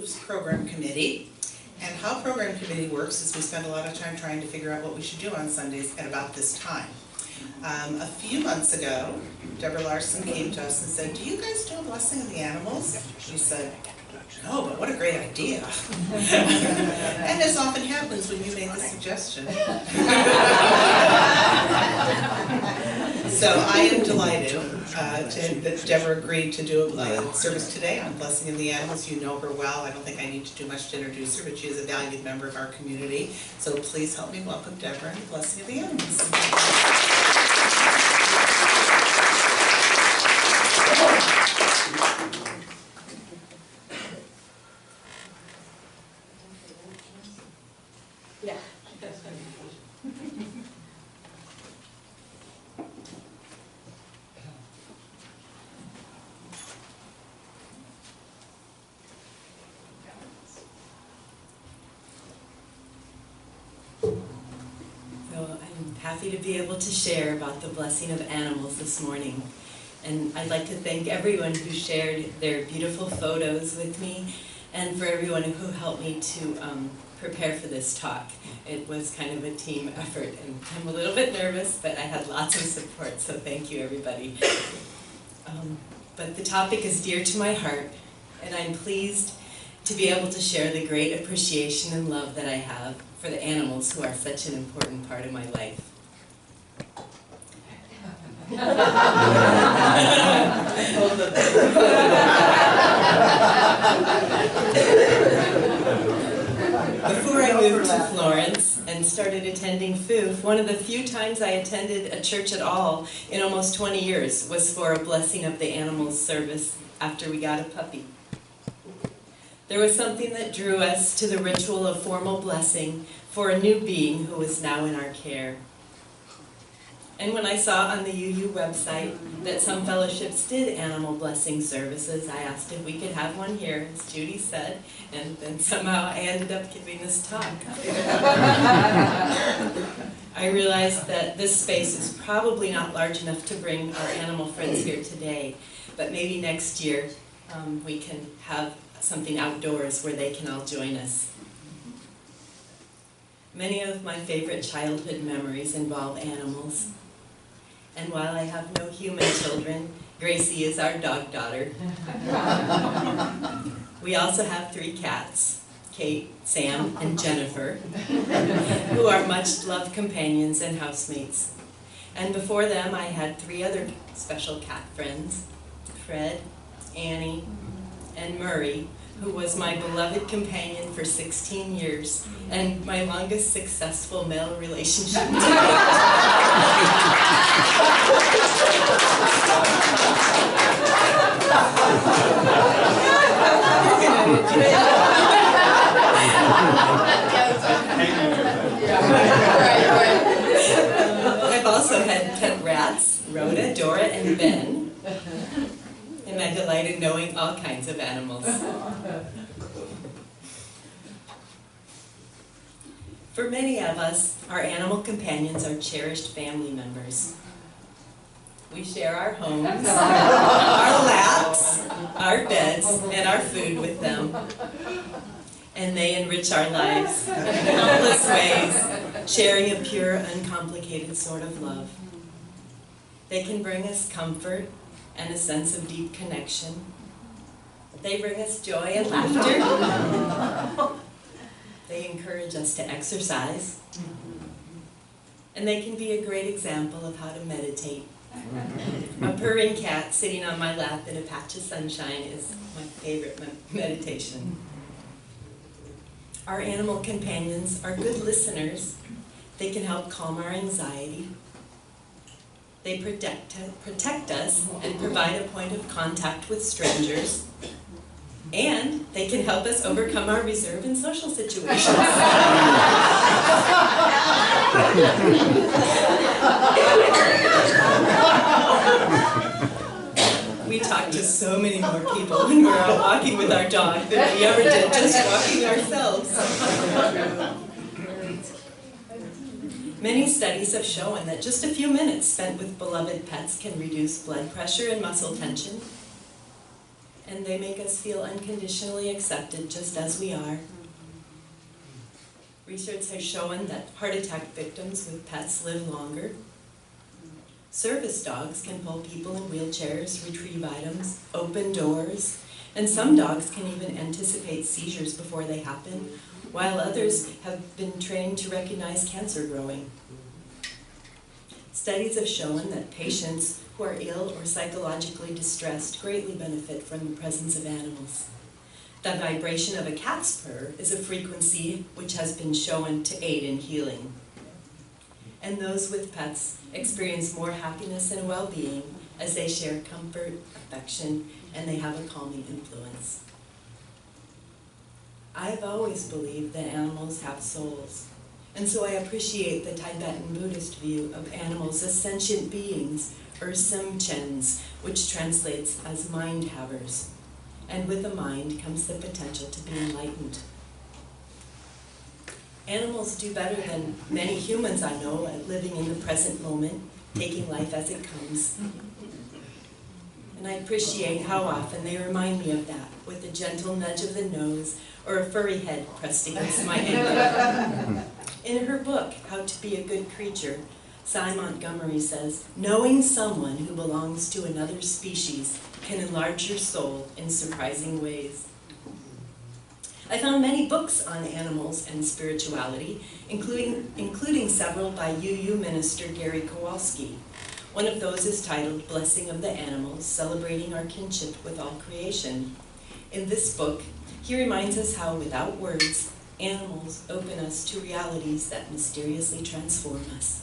FOOF's program committee. And how program committee works is we spend a lot of time trying to figure out what we should do on Sundays at about this time. A few months ago, Deborah Larson came to us and said, "Do you guys do a blessing of the animals?" We said, "No, but what a great idea." And as often happens when you make the suggestion. So I am delighted that Deborah agreed to do a service today on Blessing of the Animals. You know her well. I don't think I need to do much to introduce her, but she is a valued member of our community. So please help me welcome Deborah and the Blessing of the Animals. Yeah. So I'm happy to be able to share about the blessing of animals this morning. And I'd like to thank everyone who shared their beautiful photos with me, and for everyone who helped me to prepare for this talk. It was kind of a team effort, and I'm a little bit nervous, but I had lots of support, so thank you, everybody. But the topic is dear to my heart, and I'm pleased to be able to share the great appreciation and love that I have for the animals who are such an important part of my life. Before I moved to Florence and started attending FOOF, one of the few times I attended a church at all in almost 20 years was for a Blessing of the Animals service after we got a puppy. There was something that drew us to the ritual of formal blessing for a new being who was now in our care. And when I saw on the UU website that some fellowships did animal blessing services, I asked if we could have one here, as Judy said, and then somehow I ended up giving this talk. I realized that this space is probably not large enough to bring our animal friends here today, but maybe next year we can have something outdoors where they can all join us. Many of my favorite childhood memories involve animals. And while I have no human children, Gracie is our dog daughter. We also have 3 cats, Kate, Sam, and Jennifer, who are much loved companions and housemates. And before them, I had 3 other special cat friends, Fred, Annie, and Murray, who was my beloved companion for 16 years and my longest successful male relationship to date. I've also had pet rats, Rhoda, Dora, and Ben. And I delight in knowing all kinds of animals. For many of us, our animal companions are cherished family members. We share our homes, our laps, our beds, and our food with them. And they enrich our lives in countless ways, sharing a pure, uncomplicated sort of love. They can bring us comfort and a sense of deep connection. They bring us joy and laughter. They encourage us to exercise. And they can be a great example of how to meditate. A purring cat sitting on my lap in a patch of sunshine is my favorite meditation. Our animal companions are good listeners. They can help calm our anxiety. They protect us and provide a point of contact with strangers. And they can help us overcome our reserve in social situations. We talk to so many more people when we're out walking with our dog than we ever did just walking ourselves. Many studies have shown that just a few minutes spent with beloved pets can reduce blood pressure and muscle tension. and they make us feel unconditionally accepted just as we are. Research has shown that heart attack victims with pets live longer. Service dogs can pull people in wheelchairs, retrieve items, open doors, and some dogs can even anticipate seizures before they happen, while others have been trained to recognize cancer growing. Studies have shown that patients who are ill or psychologically distressed greatly benefit from the presence of animals. The vibration of a cat's purr is a frequency which has been shown to aid in healing. And those with pets experience more happiness and well-being as they share comfort, affection, and they have a calming influence. I've always believed that animals have souls, and so I appreciate the Tibetan Buddhist view of animals as sentient beings, or simchens, which translates as mind-havers. And with a mind comes the potential to be enlightened. Animals do better than many humans I know at living in the present moment, taking life as it comes. And I appreciate how often they remind me of that, with a gentle nudge of the nose or a furry head pressed against my ankle. In her book, How to Be a Good Creature, Cy Montgomery says, knowing someone who belongs to another species can enlarge your soul in surprising ways. I found many books on animals and spirituality, including several by UU minister Gary Kowalski. One of those is titled Blessing of the Animals, Celebrating Our Kinship with All Creation. In this book, he reminds us how, without words, animals open us to realities that mysteriously transform us.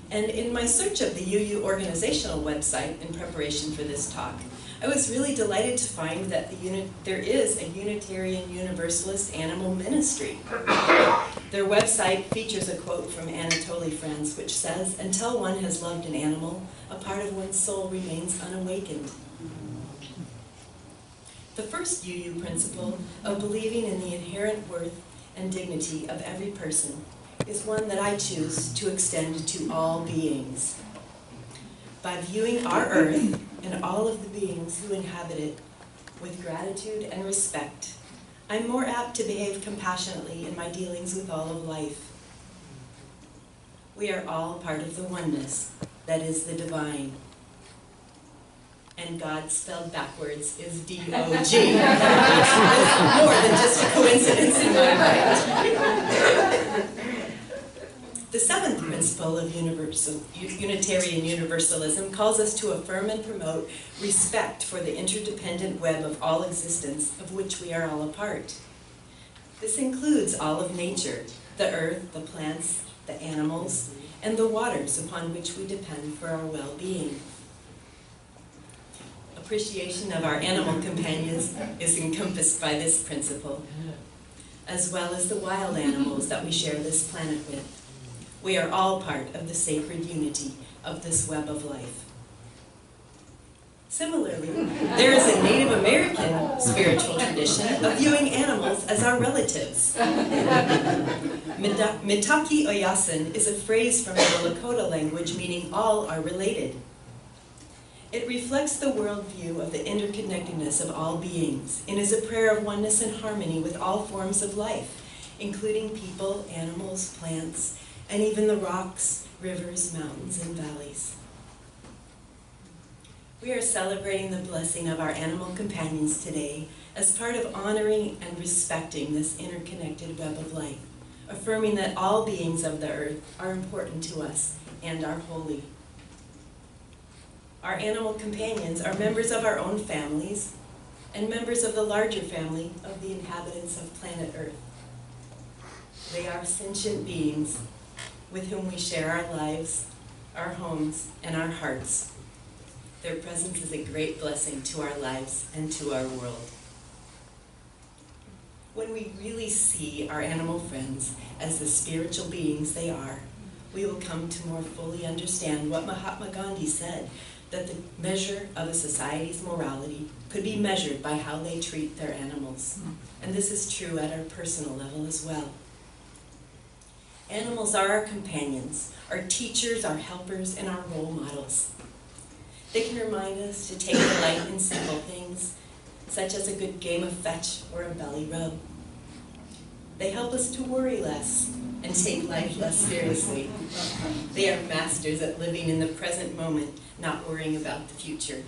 And in my search of the UU organizational website in preparation for this talk, I was really delighted to find that there is a Unitarian Universalist animal ministry. Their website features a quote from Anatoly France, which says, "Until one has loved an animal, a part of one's soul remains unawakened." The first UU principle of believing in the inherent worth and dignity of every person is one that I choose to extend to all beings. By viewing our earth and all of the beings who inhabit it with gratitude and respect, I'm more apt to behave compassionately in my dealings with all of life. We are all part of the oneness that is the divine. And God spelled backwards is D-O-G. It's more than just a coincidence in my mind. The seventh principle of Unitarian Universalism calls us to affirm and promote respect for the interdependent web of all existence of which we are all a part. This includes all of nature, the earth, the plants, the animals, and the waters upon which we depend for our well-being. Appreciation of our animal companions is encompassed by this principle, as well as the wild animals that we share this planet with. We are all part of the sacred unity of this web of life. Similarly, there is a Native American spiritual tradition of viewing animals as our relatives. Mitaki Oyasin is a phrase from the Lakota language meaning all are related. It reflects the worldview of the interconnectedness of all beings and is a prayer of oneness and harmony with all forms of life, including people, animals, plants, and even the rocks, rivers, mountains, and valleys. We are celebrating the blessing of our animal companions today as part of honoring and respecting this interconnected web of life, affirming that all beings of the earth are important to us and are holy. Our animal companions are members of our own families and members of the larger family of the inhabitants of planet Earth. They are sentient beings with whom we share our lives, our homes, and our hearts. Their presence is a great blessing to our lives and to our world. When we really see our animal friends as the spiritual beings they are, we will come to more fully understand what Mahatma Gandhi said, that the measure of a society's morality could be measured by how they treat their animals. And this is true at our personal level as well. Animals are our companions, our teachers, our helpers, and our role models. They can remind us to take delight in simple things, such as a good game of fetch or a belly rub. They help us to worry less and take life less seriously. They are masters at living in the present moment, not worrying about the future.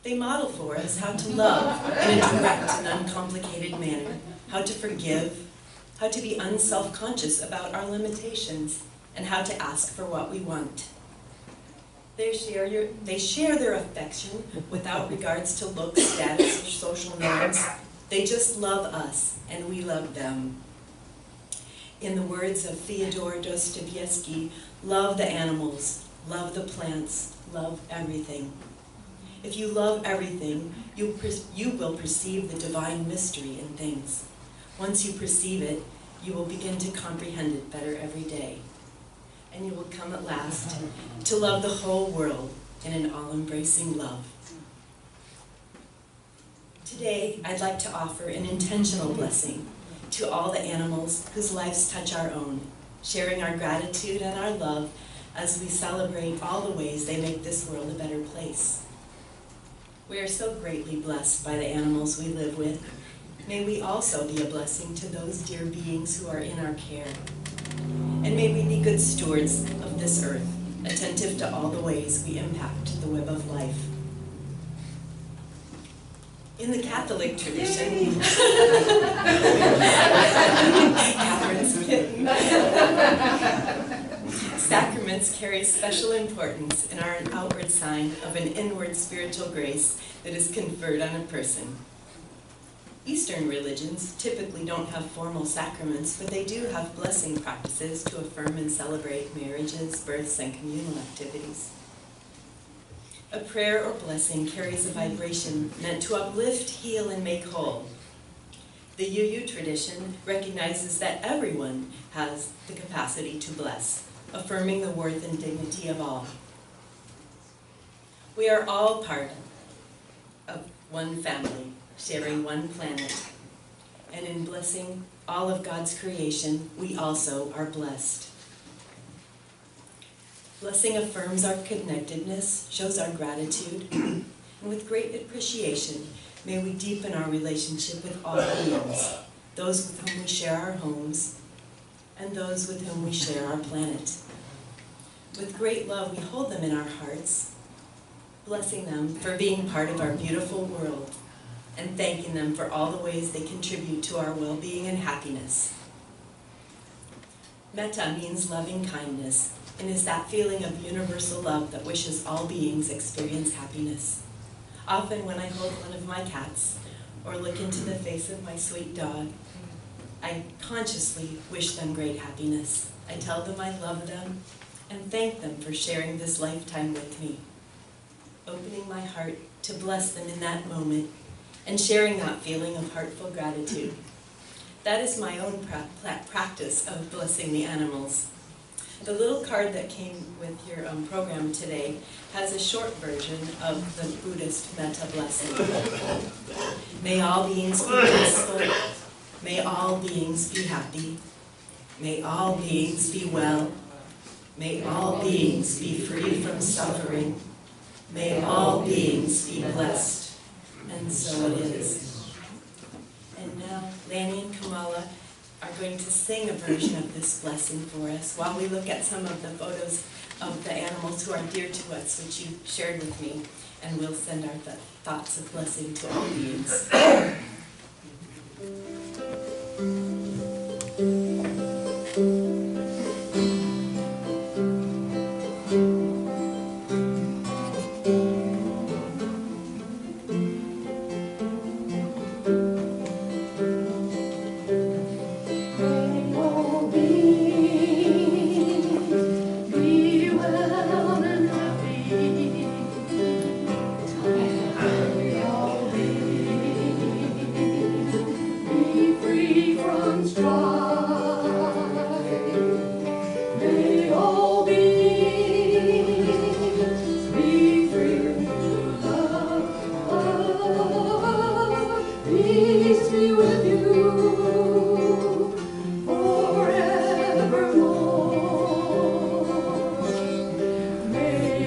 They model for us how to love in a direct and uncomplicated manner, how to forgive, how to be unself-conscious about our limitations, and how to ask for what we want. They share their affection without regards to looks, status, or social norms. They just love us, and we love them. In the words of Fyodor Dostoyevsky, love the animals, love the plants, love everything. If you love everything, you will perceive the divine mystery in things. Once you perceive it, you will begin to comprehend it better every day. And you will come at last to love the whole world in an all-embracing love. Today, I'd like to offer an intentional blessing to all the animals whose lives touch our own, sharing our gratitude and our love as we celebrate all the ways they make this world a better place. We are so greatly blessed by the animals we live with. May we also be a blessing to those dear beings who are in our care. And may we be good stewards of this earth, attentive to all the ways we impact the web of life. In the Catholic tradition, Catherine's kitten, sacraments carry special importance and are an outward sign of an inward spiritual grace that is conferred on a person. Eastern religions typically don't have formal sacraments, but they do have blessing practices to affirm and celebrate marriages, births, and communal activities. A prayer or blessing carries a vibration meant to uplift, heal, and make whole. The UU tradition recognizes that everyone has the capacity to bless, affirming the worth and dignity of all. We are all part of one family, sharing one planet. And in blessing all of God's creation, we also are blessed. Blessing affirms our connectedness, shows our gratitude, and with great appreciation, may we deepen our relationship with all beings, those with whom we share our homes, and those with whom we share our planet. With great love, we hold them in our hearts, blessing them for being part of our beautiful world, and thanking them for all the ways they contribute to our well-being and happiness. Metta means loving kindness, and is that feeling of universal love that wishes all beings experience happiness. Often when I hold one of my cats, or look into the face of my sweet dog, I consciously wish them great happiness. I tell them I love them, and thank them for sharing this lifetime with me, opening my heart to bless them in that moment, and sharing that feeling of heartful gratitude. That is my own practice of blessing the animals. The little card that came with your program today has a short version of the Buddhist metta blessing. May all beings be peaceful. May all beings be happy. May all beings be well. May all beings be free from suffering. May all beings be blessed. And so it is. And now, Lanny and Kamala are going to sing a version of this blessing for us while we look at some of the photos of the animals who are dear to us, which you shared with me, and we'll send our thoughts of blessing to all beings.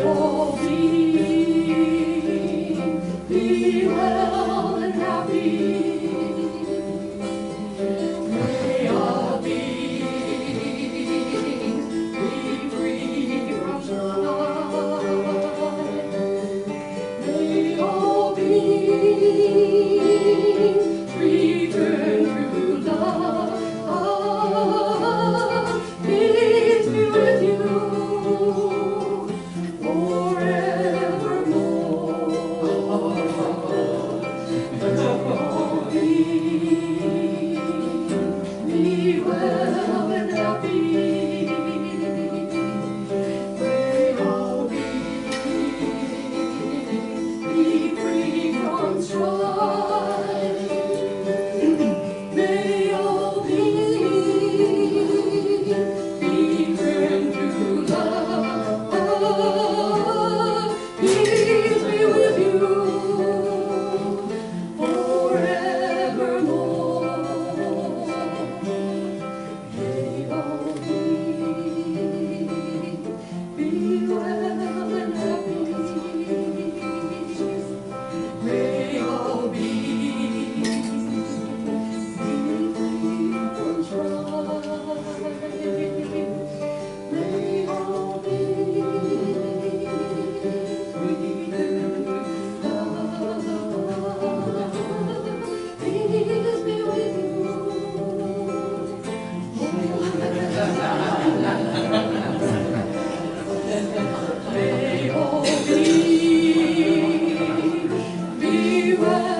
All well and happy. May all beings be free from strife. May all beings return to love. Peace be with you forevermore. All beings be well and happy. May all beings be free from strife. May all beings return to love. Peace be with you forevermore. May all beings be well and happy. May all beings be free from strife. May all beings return to love. Peace be with you. May all beings be well.